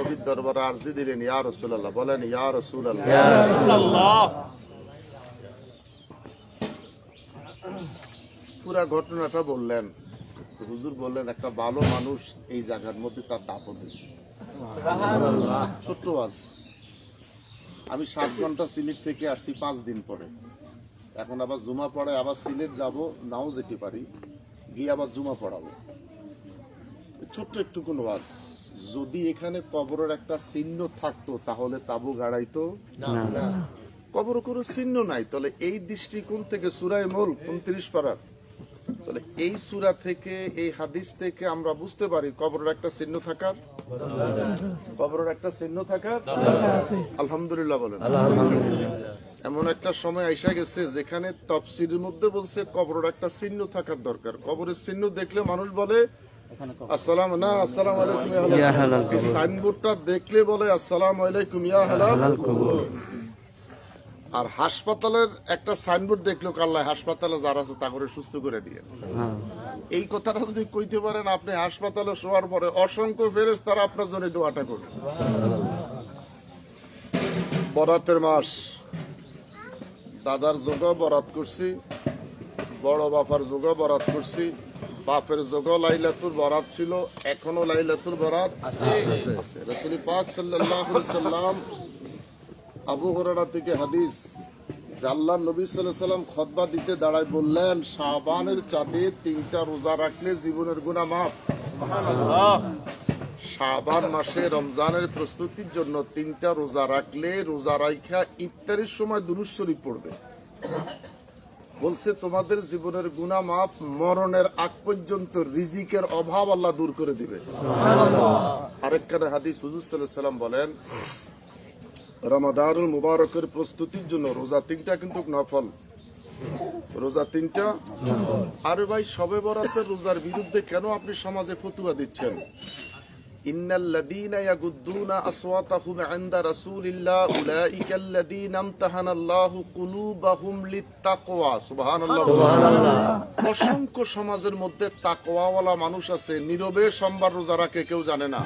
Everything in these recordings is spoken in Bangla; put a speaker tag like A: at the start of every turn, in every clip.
A: নবীর দরবারে আরজি দিলেন, ইয়া রাসূলুল্লাহ, বলেন ইয়া রাসূলুল্লাহ। পুরা ঘটনাটা বললেন। হুজুর বললেন, একটা ভালো মানুষ এই জায়গার মধ্যে তার দাফন হয়েছে। ছোট্ট ওয়াজ। আমি 7 ঘন্টা সিলেট থেকে আসছি 5 দিন পরে। এখন আবার জুমা পড়ায় আবার সিলেট যাব, নাও যেতে পারি, গিয়ে আবার জুমা পড়াবো। ছোট্ট একটু কোন ওয়াজ। যদি এখানে কবরের একটা চিহ্ন থাকতো তাহলে তাবু গাড়াইতো না। কবর কোনো চিহ্ন নাই, তাহলে এই দৃষ্টিকোণ থেকে সূরা মুলক 29 পারার, তাহলে এই সূরা থেকে, এই হাদিস থেকে আমরা বুঝতে পারি কবরের একটা চিহ্ন থাকার, কবরের একটা চিহ্ন থাকার। আলহামদুলিল্লাহ বলেন। এমন একটা সময় আইসা গেছে যেখানে তাফসীরের মধ্যে বলছে কবরের একটা চিহ্ন থাকার দরকার। কবরের চিহ্ন দেখলে মানুষ বলে আসসালাম না, আসসালামু আলাইকুম ইয়া হালাল কবর। সাইনবোর্ডটা দেখলে বলে আসসালামু আলাইকুম ইয়া হালাল কবর। আর হাসপাতালের একটা সাইনবোর্ড দেখলো আল্লাহ হাসপাতালে যারা আছে তা করে সুস্থ করে দিয়ে। এই কথাটা যদি কইতে পারেন, আপনি হাসপাতালে শোয়ার পরে অসংখ্য ফেরেশতারা আপনার জন্য দোয়াটা করবে। বরাতের মাস, দাদার যোগা বরাত করছি, বড় বাপার যোগা বরাত করছি, বাপের যোগা লাইলাতুল বরাত ছিল, এখনো লাইলাতুল বরাত আছে। রাসূল পাক সাল্লাল্লাহু আলাইহি সাল্লাম, আবু হুরায়রা থেকে হাদিস, যে আল্লাহর নবী সাল্লাল্লাহু আলাইহি সাল্লাম খুতবা দিতে দাঁড়ায় বললেন, শাবানের চাঁদে 3টা রোজা রাখলে জীবনের গুনাহ মাফ। সুবহানাল্লাহ। শাবান মাসে রমজানের প্রস্তুতির জন্য 3টা রোজা রাখলে, রোজা রাখা ইফতারের সময় দুরূদ শরীফ পড়বে। বলছে তোমাদের জীবনের গুনাহ মাফ, মরণের আগ পর্যন্ত রিজিকের অভাব আল্লাহ দূর করে দিবে। সুবহানাল্লাহ। আরেকখানে হাদিস, হুজুর সাল্লাল্লাহু আলাইহি সাল্লাম বলেন, রমাদানুল মুবারকের প্রস্তুতির জন্য রোজা 3টা কিন্তু নফল, রোজা 3টা। আরে ভাই, শবে বরাতের রোজার বিরুদ্ধে কেন আপনি সমাজে ফতোয়া দিচ্ছেন? ইন্নাল্লাযীনা ইয়াগুদ্দুনা আসওয়াতাহুম ইনদা রাসূলিল্লাহ উলাইকাল্লাযীনা ইমতাহানাল্লাহু কুলুবাহুম লিত্তাকওয়া। সুবহানাল্লাহ। অসংখ্য সমাজের মধ্যে তাকওয়াওয়ালা মানুষ আছে, নীরবে সোমবার রোজা রাখে, কেউ জানে না।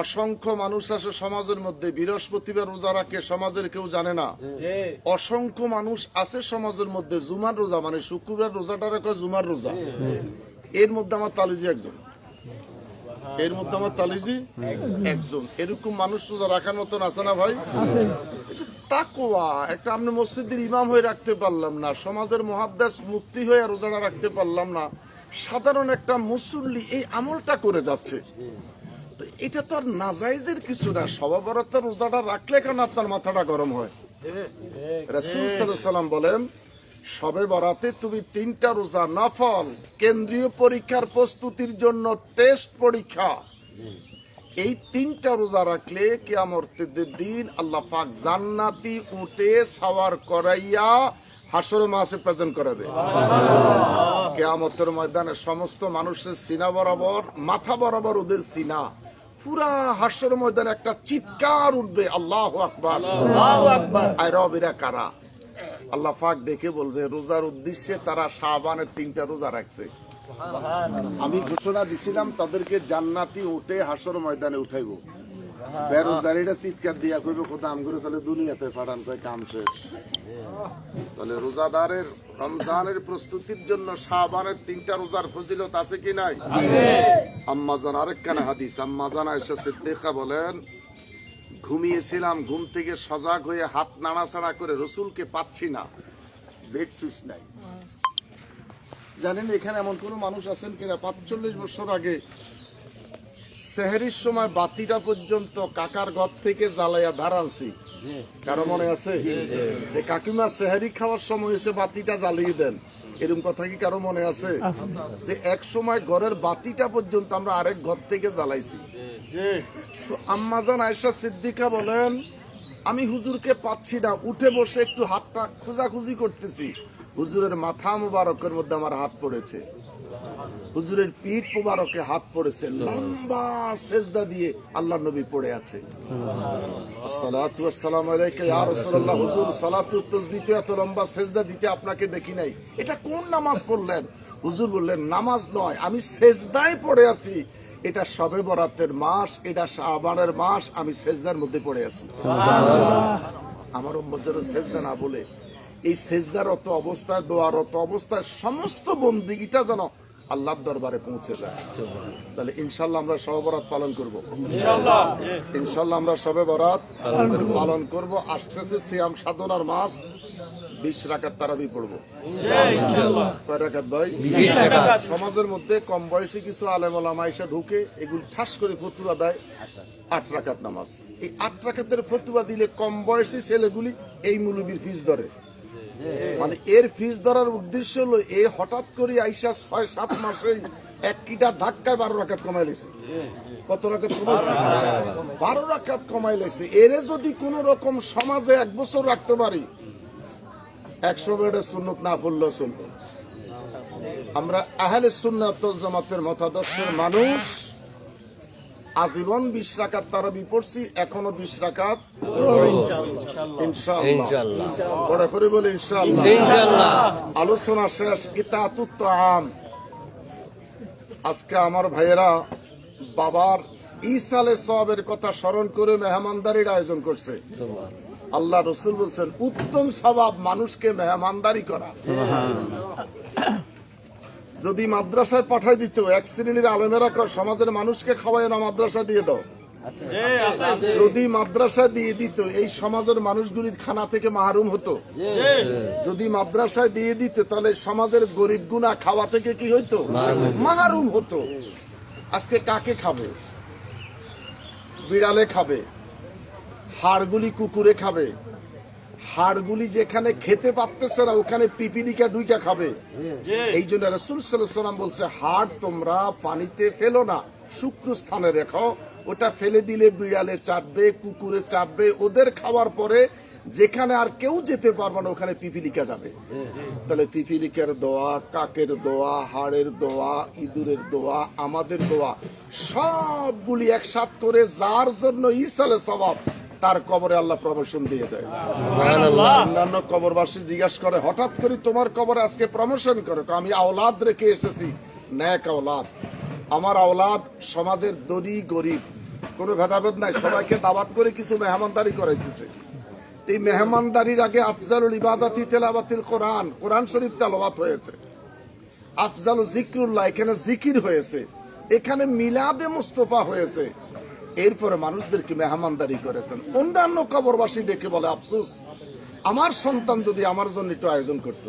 A: অসংখ্য মানুষ আছে সমাজের মধ্যে, বৃহস্পতিবার রোজা রাখে, সমাজের কেউ জানে না। অসংখ্য মানুষ আছে সমাজের মধ্যে জুমার রোজা, মানে শুক্রবার রোজাটা রাখে জুমার রোজা। এর মধ্যে আমার তালিজি একজন, এর মধ্যে আমার তালিজি একজন। এরকম মানুষ রোজা রাখার মতন আছে না ভাই? তাকওয়া। একটা আপনি মসজিদের ইমাম হয়ে রাখতে পারলাম না, সমাজের মুহাদ্দিস মুফতি হয়ে রোজাটা রাখতে পারলাম না, সাধারণ একটা মুসল্লি এই আমলটা করে যাচ্ছে। তো এটা তো আর নাজায়েজের কিছু না। শবে বরাতের রোজাটা রাখলে কেন আপনার মাথাটা গরম হয়? রাসূল সাল্লাল্লাহু আলাইহি ওয়াসাল্লাম বলেন, শবে বরাতে তুমি 3টা রোজা নফল, কেন্দ্রীয় পরীক্ষার প্রস্তুতির জন্য টেস্ট পরীক্ষা, এই 3টা রোজা রাখলে কিয়ামতের দিন আল্লাহ পাক জান্নাতি উটে সাওয়ার করাইয়া হাসর মাসে প্রেজেন্ট করাবে। কিয়ামতের ময়দানে সমস্ত মানুষের সিনা বরাবর, মাথা বরাবর ওদের সিনা, পুরা হাসর ময়দানে একটা চিৎকার উঠবে, আল্লাহু আকবার, আল্লাহু আকবার। আর রবেরা কারা? আল্লাহ পাক দেখে বলবে, রোজার উদ্দেশ্যে তারা শাবানের 3টা রোজা রাখছে। আমি ঘোষণা দিছিলাম তাদেরকে জান্নাতি উঠে হাসর ময়দানে উঠাইবো। বেরোজগারিটা চিৎকার দিয়া কইবে, খোদা আম করে তাহলে দুনিয়াতে পাঠান, কয় কাম শেষ। তাহলে রোজাদারের রমজানের প্রস্তুতির জন্য শাবানের 3টা রোজার ফজিলত আছে কি নাই? আম্মা জান, আরেকখানে হাদিস, আম্মা জান আয়েশা সিদ্দিকা বলেন, ঘুমিয়েছিলাম, ঘুম থেকে সজাগ হয়ে হাত নাড়াচাড়া করে রসুলকে পাচ্ছি না, বেড সুইচ নাই। জানেন এখানে এমন কোন মানুষ আছেন কিনা 45 বছর আগে সেহরির সময় বাতিটা পর্যন্ত কাকার ঘর থেকে জ্বালাইয়া ধারালছি? কারো মনে আছে? যে কাকিমা সেহরি খাওয়ার সময় এসে বাতিটা জ্বালিয়ে দেন, এরকম কথা কি কারো মনে আছে? যে এক সময় ঘরের বাতিটা পর্যন্ত আমরা আরেক ঘর থেকে জ্বালাইছি। তো আম্মা জান আয়েশা সিদ্দিকা বলেন, আমি হুজুরকে পাচ্ছি না, উঠে বসে একটু হাতটা খোঁজাখুঁজি করতেছি, হুজুরের মাথা মুবারকের মধ্যে আমার হাত পড়েছে, হুজুরের পিঠ মুবারকে হাত পড়েছে, লম্বা সেজদা দিয়ে আল্লাহর নবী পড়ে আছে। আসসালাতু ওয়াসসালামু আলাইকা ইয়া রাসূলুল্লাহ। হুজুর সালাতু তাসবিহতে এত লম্বা সেজদা দিতে আপনাকে দেখি নাই, এটা কোন নামাজ পড়লেন? হুজুর বললেন, নামাজ নয়, আমি সেজদায় পড়ে আছি। এটা শবে বরাতের মাস, এটা শাবানের মাস, আমি সেজদার মধ্যে পড়ে আছি। আমার উম্মত যেন সেজদা না বলে, এই সেজদারত অবস্থায়, দোয়ারত অবস্থায় সমস্ত বন্দিগিটা যেন আল্লাহর দরবারে পৌঁছে যায়। তাহলে ইনশাল্লাহ আমরা শবে বরাত পালন করব। ইনশাল্লাহ আমরা শবে বরাত পালন করব। আসতেছে সিয়াম সাধনার মাস, 20 রাকাত তারাবি পড়বো। কয় রাকাত ভাই? 20 রাকাত। সমাজের মধ্যে কম বয়সী কিছু আলেম ওলামা এসে ঢুকে এগুলি ঠাস করে ফতুয়া দেয় 8 রাকাত নামাজ। এই 8 রাকাতের ফতুয়া দিলে কম বয়সী ছেলেগুলি এই মুলুবির ফিস ধরে। মানে এর ফিস ধরার উদ্দেশ্য হলো এই হঠাৎ করে আইসা 6-7 মাসে এক কিটা ধাক্কায় 12 রাকাত কমাই লেছে। কত রাকাত কমাইছে? 12 রাকাত কমাই লেছে। এরে যদি কোন রকম সমাজে 1 বছর রাখতে পারি, 100 বেডের সুন্নত না পড়লেও চলবে। আমরা আহলে সুন্নাত ওয়াল জামাতের মতাদর্শের মানুষ, আজীবন 20 রাকাত তারাবি পড়ছি, এখনো 20 রাকাত ইনশাআল্লাহ পড়া করে বলে ইনশাআল্লাহ। আলোচনা শেষ। ইতাতুত তাআম। আজকে আমার ভাইয়েরা বাবার ঈসালে সওয়াবের কথা স্মরণ করে মেহমানদারির আয়োজন করছে। আল্লাহ রসুল বলছেন উত্তম সওয়াব মানুষকে মেহমানদারি করা। যদি মাদ্রাসায় পাঠাই দিত, 1 শ্রেণীর আলেমেরা সমাজের মানুষকে খাওয়ায় না, মাদ্রাসা দিয়ে দাও। যদি মাদ্রাসা দিয়ে দিত, এই সমাজের মানুষগুলি খানা থেকে মাহরুম হতো। যদি মাদ্রাসায় দিয়ে দিত, তাহলে সমাজের গরিব গুনা খাওয়া থেকে কি হইতো? মাহরুম হতো। আজকে কাকে খাবে? বিড়ালে খাবে, হাড়গুলি কুকুরে খাবে, হাড়গুলি যেখানে খেতে পারতেছে না ওখানে পিপিলিকা 2টা খাবে। এই জন্য রাসূল সাল্লাল্লাহু আলাইহি ওয়াসাল্লাম বলছে হাড় তোমরা পানিতে ফেলো না, শুকনো স্থানে রেখো। ওটা ফেলে দিলে বিড়ালে চাটবে, কুকুরে চাটবে, ওদের খাওয়ার পরে যেখানে আর কেউ যেতে পারবে না ওখানে পিপিলিকা যাবে। তাহলে পিপিলিকার দোয়া, কাকের দোয়া, হাড়ের দোয়া, ইঁদুরের দোয়া, আমাদের দোয়া সবগুলি একসাথ করে যার জন্য ইসালে সওয়াব, তার কবরে আল্লাহ প্রমোশন দিয়ে দেয়। অন্যান্য কবরবাসী জিজ্ঞাসা করে হঠাৎ করে তোমার কবরে আজকে প্রমোশন করে? আমি আওলাদ রেখে এসেছি, নেক আওলাদ। আমার আওলাদ সমাজের দরি গরিব কোনো ভেদাভেদ নাই, সবাইকে দাওয়াত করে কিছু মেহমানদারি করাইতেছে। এই মেহমানদারির আগে আফজালুল ইবাদাতি তেলাওয়াতুল কোরআন, কোরআন শরীফ তেলাওয়াত হয়েছে। আফজালু যিকরুল্লাহ, এখানে জিকির হয়েছে। এখানে মিলাদে মুস্তাফা হয়েছে। এরপরে মানুষদেরকে মেহমানদারি করেছেন। অন্যান্য কবরবাসী ডেকে বলে আফসোস, আমার সন্তান যদি আমার জন্য একটু আয়োজন করত।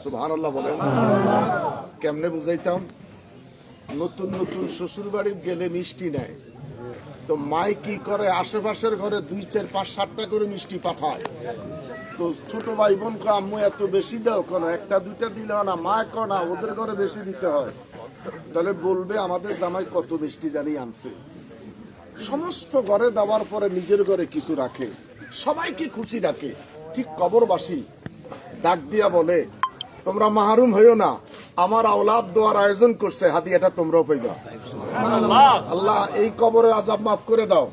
A: সুবহানাল্লাহ বলে। কেমনে বুঝাইতাম? নতুন নতুন শ্বশুর বাড়ি গেলে মিষ্টি নেয়, তো মাই কি করে আশেপাশের ঘরে 2, 4, 5, 7টা করে মিষ্টি পাঠায়। তো ছোট ভাই বোন কো আম্মু এত বেশি দাও কেন? 1টা 2টা দিলে না, মা কো না ওদের ঘরে বেশি দিতে হয়। তাহলে বলবে আমাদের জামাই কত মিষ্টি জানি আনছে। সমস্ত ঘরে দেওয়ার পরে নিজের ঘরে কিছু রাখে, সবাইকে খুশি রাখে। ঠিক কবরবাসী ডাক দিয়া বলে তোমরা মাহরুম হইও না, আমার আওলাদ দোয়ার আয়োজন করছে, হাদিয়াটা তোমরাও পাইবা। আল্লাহ এই কবরের আযাব মাফ করে দাও,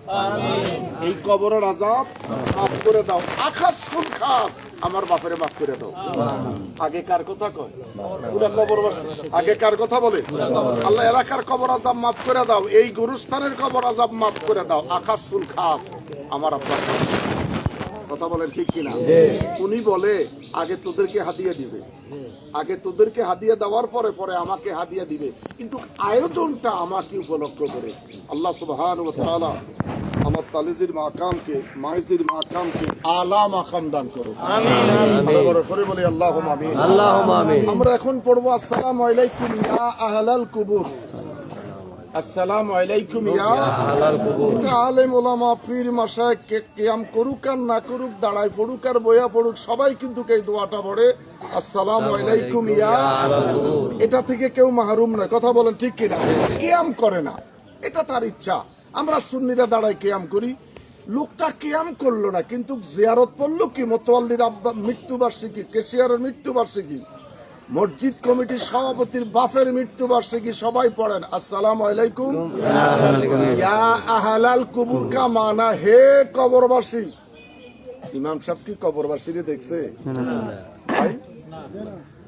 A: এই কবরের আযাব মাফ করে দাও। আখাস সুল খাস আমার বাপেরে মাফ করে দাও। আগে কার কথা কয়? পুরা কবরবাসী আগে কার কথা বলে? আল্লাহ এলাকার কবর আযাব মাফ করে দাও, এই গুরুস্থানের কবর আযাব মাফ করে দাও। আখাস সুল খাস আমার আব্বা। কথা বলেন ঠিক কিনা? উনি বলে আগে তোদেরকে হাদিয়া দিবে, আগে তোদেরকে হাদিয়া দেওয়ার পরে পরে আমাকে হাদিয়া দিবে, কিন্তু আয়োজনটা আমাকে উপলক্ষ করে। আল্লাহ সুবহানাহু ওয়া তাআলা আমার তালিজির মাকামকে, মাইজির মাকামকে আলা মাকাম দান করো। আমিন আমিন। বড় করে বলি আল্লাহুম্মা আমিন। আল্লাহুম্মা আমিন। আমরা এখন পড়ব আসসালামু আলাইকুম ইয়া আহলাল কুবুর। আসসালামু আলাইকুম ইয়া আহলাল কুবুর। আলেম ওলামা পীর মাশায়েখ কিয়াম করুক আর না করুক, দাঁড়ায় পড়ুক আর বইয়া পড়ুক, সবাই কিন্তু এই দোয়াটা পড়ে আসসালামু আলাইকুম ইয়া আহলাল কুবুর। এটা থেকে কেউ মাহরুম নয়। কথা বলেন ঠিক কিনা? কিয়াম করে না, এটা তার ইচ্ছা। আমরা সুন্নিরা দাঁড়ায় কিয়াম করি। লোকটা কিয়াম করলো না, কিন্তু জিয়ারত পড়লো কি? মোতাওয়াল্লির মৃত্যুবার্ষিকী, কেশিয়ারের মৃত্যুবার্ষিকী, মসজিদ কমিটির সভাপতির বাপের মৃত্যুবার্ষিকী, সবাই পড়েন আসসালামু আলাইকুম ইয়া আহলাল কুবুর। কা মানা হে কবরবাসী। ইমাম সাহেব কি কবরবাসীরে দেখছে?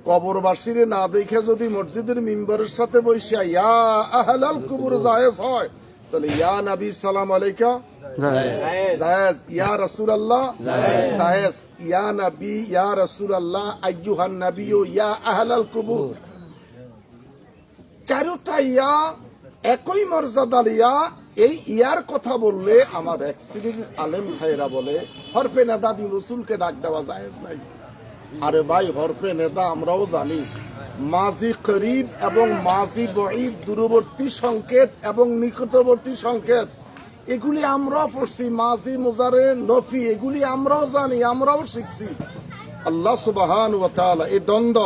A: কবরবাসীরে না দেখে যদি মসজিদের মিম্বরের সাথে বসে ইয়া আহলাল কুবুর জায়েজ হয়, তাহলে ইয়া নবী সালাম আলাইকা জায়েজ, ইয়া রাসূলুল্লাহ জায়েজ, ইয়া নবী ইয়া রাসূলুল্লাহ আইয়ুহান নবী ইয়া আহলাল কুবুর, চারটা ইয়া একই মর্যাদার ইয়া। এই ইয়ার কথা বললে আমার এক শ্রেণীর আলেম ভাইরা বলে হরফে নেদা দি রসুলকে ডাক দেওয়া জায়েজ নাই। আরে ভাই, হরফে নেদা আমরাও জানি মাজি করিব এবং মাজি বঈদ, দূরবর্তী সংকেত এবং নিকটবর্তী সংকেত, এগুলি আমরাও পড়ছি। মাজি মুজারে নফি এগুলি আমরাও জানি, আমরাও শিখছি। আল্লাহ সুবহানাহু ওয়া তাআলা এই দ্বন্দ্ব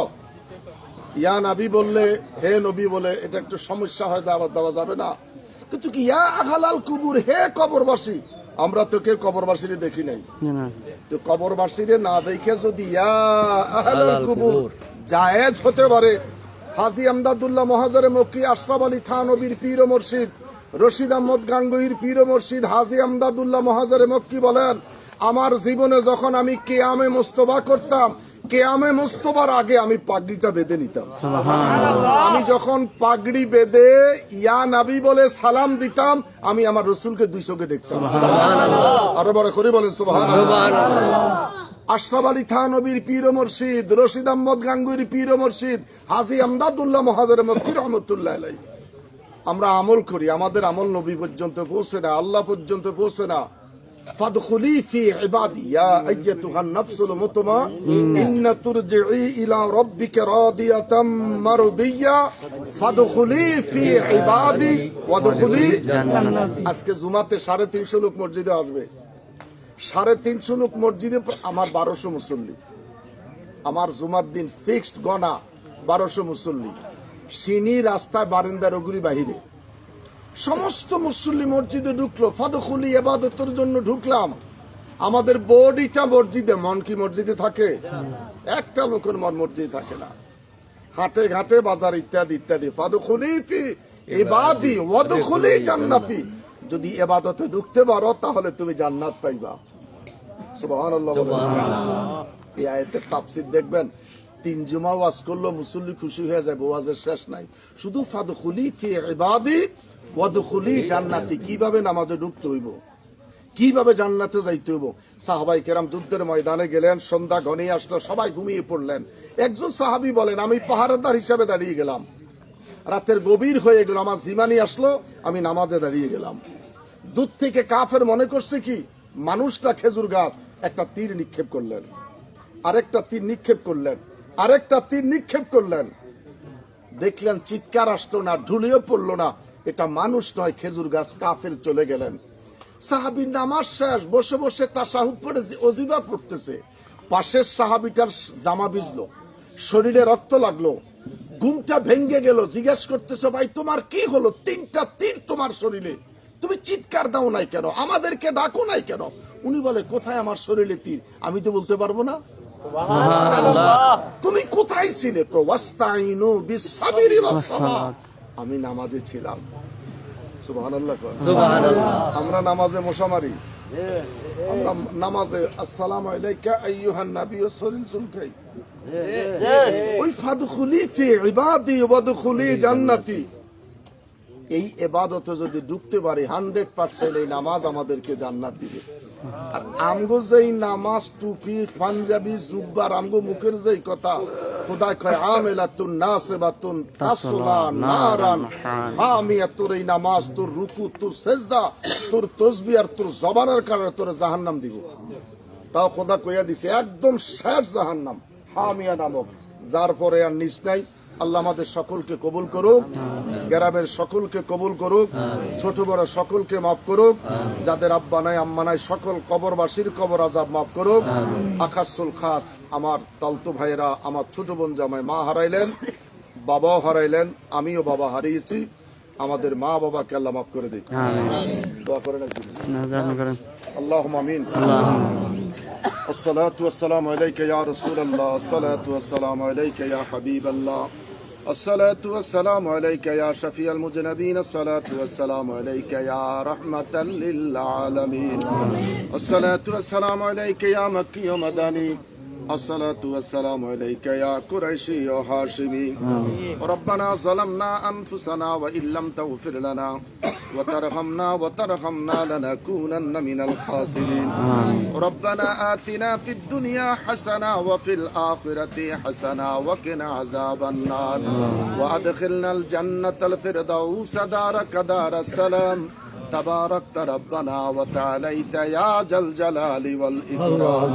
A: ইয়া নবী বললে হে নবী বলে এটা একটু সমস্যা হয়, দাওয়াত দেওয়া যাবে না। কিন্তু কি ইয়া আহলাল কুবুর, হে কবরবাসী, আমরা তো কেউ কবরবাসীরে দেখি নাই, তো কবরবাসীরে না দেখে যদি ইয়া আহলাল কুবুর জায়েজ হতে পারে। হাজী আমদাদুল্লাহ মহাজারে মক্কি আশরাফ আলী থানবীর পীর ও মুর্শিদ রশিদ আহমদ গাঙ্গুহির পীর ও মুর্শিদ হাজী আমদাদুল্লাহ মহাজারে মক্কি বলেন, আমার জীবনে যখন আমি কিয়ামে মুস্তফা করতাম, কিয়ামে মুস্তফার আগে আমি পাগড়িটা বেঁধে নিতাম। আমি যখন পাগড়ি বেঁধে ইয়া নবী বলে সালাম দিতাম, আমি আমার রসুলকে দুই চোখে দেখতাম। আরো বড় করে বলেন সুবহানাল্লাহ। আশরাফ আলী থানবীর পীর ও মুর্শিদ রশিদ আহমদ গাঙ্গুহির পীর ও মুর্শিদ হাজী আমদাদুল্লাহ মহাজারে মক্কি রাহমাতুল্লাহ আলাইহি। আমরা আমল করি, আমাদের আমল নবী পর্যন্ত পৌঁছে না, আল্লাহ পর্যন্ত পৌঁছে না। ফাদখুলি ফি ইবাদি ইয়া আইয়াতুহান নাফসুল মুতমাইন্নাহ তুরজিই ইলা রাব্বিকা রাদিয়াতাম মারদিয়া ফাদখুলি ফি ইবাদি ওয়াদখুলি জান্নাত। আজকে জুমাতে 350 লোক মসজিদে আসবে, 350 লোক মসজিদে, আমার 1200 মুসল্লি, আমার জুমার দিন ফিক্সড গনা 1200 মুসল্লি। সিনি রাস্তায় বারান্দার ওগুলি বাহিরে সমস্ত মুসল্লি মসজিদে ঢুকলো, ফাদখুলি ইবাদতের জন্য ঢুকলাম। আমাদের বডিটা মসজিদে, মন কি মসজিদে থাকে? একটা লোকের মন মসজিদে থাকে না, হাটে ঘাটে বাজার ইত্যাদি ইত্যাদি। ফাদখুলি ফি ইবাদি ওয়াদখুলি জান্নাতি, যদি ইবাদতে ঢুকতে পারো তাহলে তুমি জান্নাত পাইবা। সুবহানাল্লাহ। এই আয়াতের তাফসীর দেখবেন, 3 জুমা ওয়াজ করলো মুসল্লি খুশি হয়ে যায়, ওয়াজের শেষ নাই। শুধু ফাদখুলি ফি ইবাদি ওয়াদখুলি জান্নাতি, কিভাবে নামাজে ঢুকতে হইব, কিভাবে জান্নাতে যাইতে হইব। সাহাবায়ে কেরাম যুদ্ধের ময়দানে গেলেন, সন্ধ্যা ঘনিয়ে আসলো, সবাই ঘুমিয়ে পড়লেন। একজন সাহাবী বলেন, আমি পাহারাদার হিসাবে দাঁড়িয়ে গেলাম, রাতের গভীর হয়ে গেল, আমার জিমানি আসলো, আমি নামাজে দাঁড়িয়ে গেলাম। দূর থেকে কাফের মনে করছে কি মানুষটা খেজুর গাছ, একটা তীর নিক্ষেপ করলেন, আরেকটা তীর নিক্ষেপ করলেন, আরেকটা তীর নিক্ষেপ করলেন। দেখলেন চিৎকার আসলো না, ঢুলেও পড়লো না, এটা মানুষ নয়, খেজুর গাছ। কাফের চলে গেলেন। সাহাবী নামাজ শেষ, বসে বসে তাশাহুদ পড়ে ওজিবা পড়তেছে। পাশের সাহাবীটার জামা ভিজলো, শরীরে রক্ত লাগলো, ঘুমটা ভেঙ্গে গেল। জিজ্ঞেস করতেছে, ভাই তোমার কি হলো? 3টা তীর তোমার শরীরে, তুমি চিৎকার দাও নাই কেন? আমাদেরকে ডাকো নাই কেন? উনি বলে, কোথায় আমার শরীরে তীর? আমি তো বলতে পারবো না। তুমি কোথায় ছিলে? ওয়াস্তাইনু বিসসাবরি ওয়াসসালাত, আমি নামাজে ছিলাম। সুবহানাল্লাহ। আমরা নামাজে মশা মারি, আমরা নামাজে আসসালামু আলাইকা আইয়ুহান নবী শরীর চুলকাই। ওই ফাদখুলি ফি ইবাদি ওয়াদখুলি জান্নাতি, এই ইবাদতে যদি ঢুকতে পারি 100% এই নামাজ আমাদেরকে জান্নাত দিবে। আর আমগো যেই নামাজ, টুপি, পাঞ্জাবি, জুব্বার, আমগো মুখের যেই কথা, খোদা কয় আমিলাতুন নাসিবাতুন তাসলা নারান হামিয়া, তোর এই নামাজ, তোর রুকু, তোর সেজদা, তোর তাসবিহ আর তোর জবানের কারণে তোর জাহান্নাম দিব। তাও খোদা কইয়া দিছে একদম শেষ জাহান্নাম হামিয়া নামক, যার পরে আর নিচ নাই। আল্লাহ আমাদের সকলকে কবুল করুক, গ্রামের সকলকে কবুল করুক, ছোট বড় সকলকে মাফ করুক, যাদের আব্বা নাই আম্মা নাই সকল কবরবাসীর কবর আযাব মাফ করুক। আকাশুল খাস আমার তালতু ভাইয়েরা, আমার ছোট বোন জামাই মা হারাইলেন, বাবাও হারাইলেন, আমিও বাবা হারিয়েছি। আমাদের মা বাবাকে আল্লাহ মাফ করে দিক। দোয়া করেন আল্লাহুম্মা আমিন। الصلاة والسلام عليك يا رسول الله، الصلاة والسلام عليك يا حبيب الله، الصلاة والسلام عليك يا شفيع المذنبين، الصلاة والسلام عليك يا رحمة للعالمين، الصلاة والسلام عليك يا مكي ومدني، الصلاة والسلام عليك يا قريشي يا هاشمي ربنا ظلمنا أنفسنا وإن لم تغفر لنا وترحمنا لنكونن من الخاسرين ربنا آتنا في الدنيا حسنة وفي الآخرة حسنة وقنا عذاب النار وأدخلنا الجنة الفردوس دارك دار السلام تباركت ربنا وتعاليت يا ذا الجلال والإكرام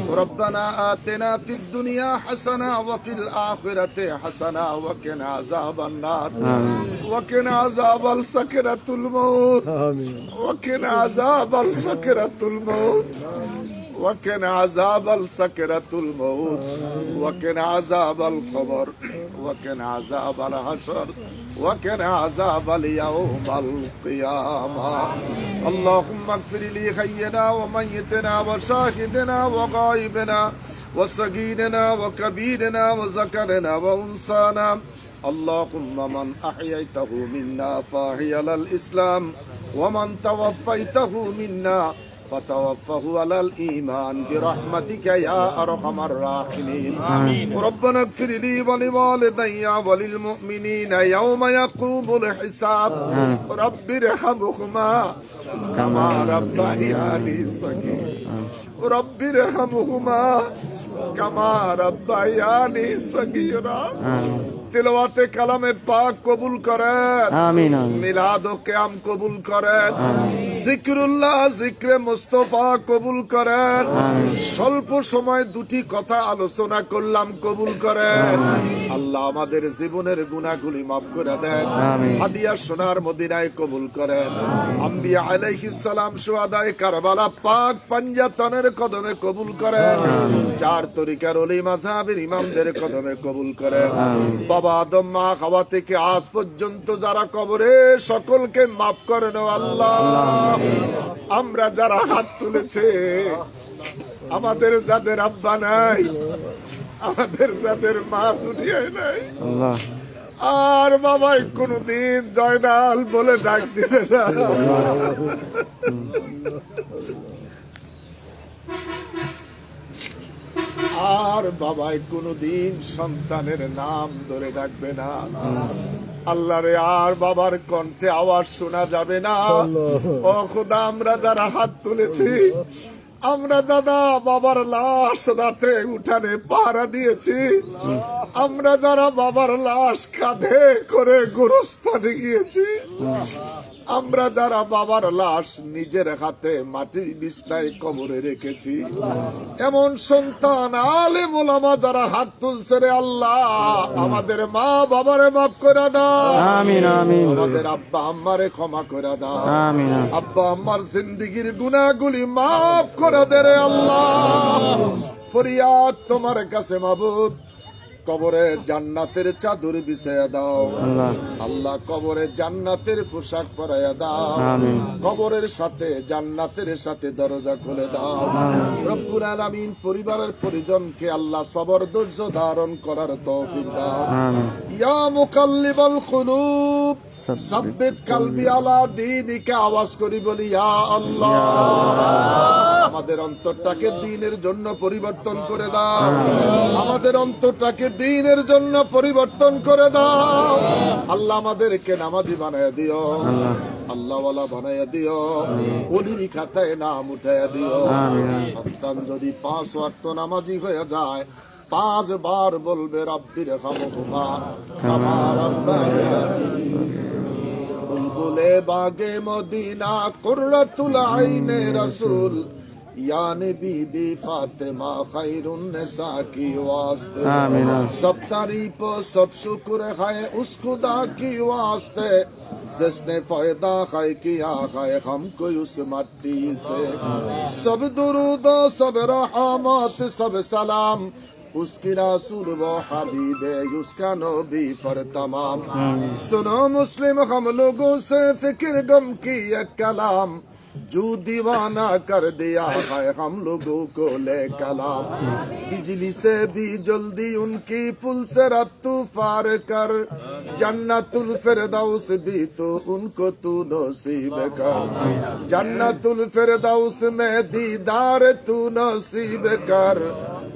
A: ربنا آتنا في الدنيا حسنة وفي الآخرة حسنة وقنا عذاب النار وقنا عذاب سكرة الموت وقنا عذاب سكرة الموت وقنا عذاب سكرة الموت وقنا عذاب القبر وقنا عذاب الحشر وقنا عذاب اليوم القيامة اللهم اغفر لي حينا وميتنا وشاهدنا وغائبنا وصغيرنا وكبيرنا وذكرنا وأنثانا اللهم من أحييته منا فهي للإسلام ومن توفيته منا فتوفه على الإيمان برحمتك يا أرحم الراحمين ربنا اغفر لي ولوالدي وللمؤمنين يوم يقوم الحساب رب ارحمهما كما ربياني صغيرا رب ارحمهما كما ربياني صغيرا তিলাওয়াতে কালামে পাক কবুল করেন আমিন মিলাদ ও কিয়াম কবুল করেন জিকরুল্লাহ জিকরে মুস্তাফা কবুল করেন স্বল্প সময় দুটি কথা আলোচনা করলাম কবুল করেন আল্লাহ আমাদের জীবনের গুনাহগুলি maaf করে দেন হাদিয়া সোনার মদিনায় কবুল করেন আম্বিয়া আলাইহিস সালাম শুহাদায়ে কারবালা পাক পাঞ্জাতনের কদমে কবুল করেন চার তরিকার ওলি মাযহাবের ইমামদের কদমে কবুল করেন বাবা আদম মা হাওয়া থেকে আজ পর্যন্ত যারা কবরে সকলকে maaf করে নাও আল্লাহ আমরা যারা হাত তুলেছে আমাদের যাদের আব্বা নাই আমাদের যাদের মা দুনিয়ায় নাই আল্লাহ আর বাবাই কোনদিন জয়নাল বলে ডাক দিবে না আর বাবাই কোনদিন সন্তানের নাম ধরে ডাকবে না আল্লাহ রে আর বাবার কণ্ঠে আওয়াজ শোনা যাবে না ও খোদা আমরা যারা হাত তুলেছি আমরা দাদা বাবার লাশ রাতে উঠানে পাহারা দিয়েছি আমরা যারা বাবার লাশ কাঁধে করে গোরস্থানে গিয়েছি আমরা যারা বাবার লাশ নিজের হাতে মাটির বিছনায় কবরে রেখেছি এমন সন্তান আলেম ওলামা যারা হাত তুলছে রে আল্লাহ আমাদের মা বাবারে মাফ করে দাও আমিন আমিন আমাদের আব্বা আম্মারে ক্ষমা করে দাও আমিন আব্বা আম্মার জিন্দেগীর গুনাহগুলি মাফ করে দে রে আল্লাহ ফরিয়াদ তোমার কাছে মাবুদ কবরে জান্নাতের চাদর বিছায়া দাও আল্লাহ কবরে জান্নাতের পোশাক পরাইয়া দাও কবরের সাথে জান্নাতের সাথে দরজা খুলে দাও রব্বুল আলামিন পরিবারের পরিজনকে আল্লাহ সবর ধৈর্য ধারণ করার তৌফিক দাও ইয়া মুকাল্লিবাল কুলুব সাব্বিত কলবি আলা দীনিকা আওয়াজ করি বলি ইয়া আল্লাহ আমাদের অন্তরটাকে দ্বীনের জন্য পরিবর্তন করে দাও আমাদের অন্তরটাকে দ্বীনের জন্য পরিবর্তন করে দাও আল্লাহ আমাদেরকে নামাজি বানায়া দিও আল্লাহওয়ালা বানায়া দিও ওলির খাতায় নাম উঠায়া দিও সন্তান যদি 5 ওয়াক্ত নামাজি হয়ে যায় 5 বার বলবে রব্বির হামহুমা কামা রাব্বায়ানি বুলবুলে বাগে মদিনা কুররাতুল আইনে রাসূল या नबी बी फातिमा खैरुन निसा की वास्ते आमीन सब तारीफ सब शुक्र है उस खुदा की वास्ते जिसने फायदा है किया है हमको उस मट्टी से सब दुरूद सब रहमत सब सलाम उसकी रसूल वो हबीब है उसका नबी पर तमाम सुनो मुस्लिम हम लोगों से फिक्र गम की एक कलाम जो दीवाना कर दिया है हम लोगों को ले कलाम बिजली से भी जल्दी उनकी पुल से रत्तू पार कर जन्नतुल फिरदौस भी तो उनको तू नसीब कर जन्नतुल फिरदौस में दीदार तू नसीब कर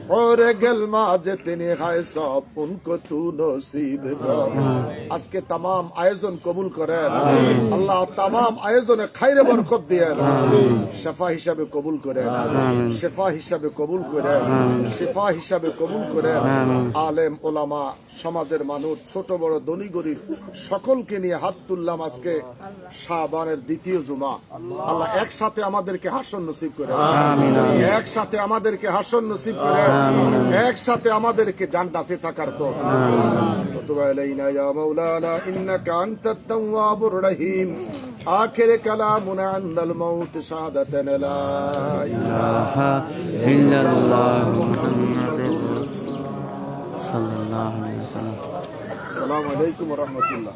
A: और गलमा जितने है सब उनको तू नसीब कर। আজকে तमाम আয়োজন কবুল করেন আল্লাহ, तमाम আয়োজনে খাইরে বরকত দেন, শিফা হিসাবে কবুল করেন, শিফা হিসাবে কবুল করেন, শিফা হিসাবে কবুল করেন। আলেম ওলামা, সমাজের মানুষ, ছোট বড় ধনী গরিব সকলকে নিয়ে হাত তুললাম আজকে শাবানের দ্বিতীয় জুমা। আল্লাহ একসাথে আমাদেরকে হাসন নসিব করে, একসাথে আমাদেরকে হাসন নসিব করে, একসাথে আমাদেরকে জান্নাতে থাকার তৌফিক। তুব আলাইনা ইয়া মাওলানা ইন্নাকা আনতাত তাওয়াবুর রহিম। আখির কালামুনা আনদাল মাউত শাহাদাতানা লা ইলাহা
B: ইল্লাল্লাহ মুহাম্মাদুর রাসূলুল্লাহ সাল্লাল্লাহু আলাইহি ওয়াসাল্লাম।
A: আসসালামু আলাইকুম ওয়া রাহমাতুল্লাহ।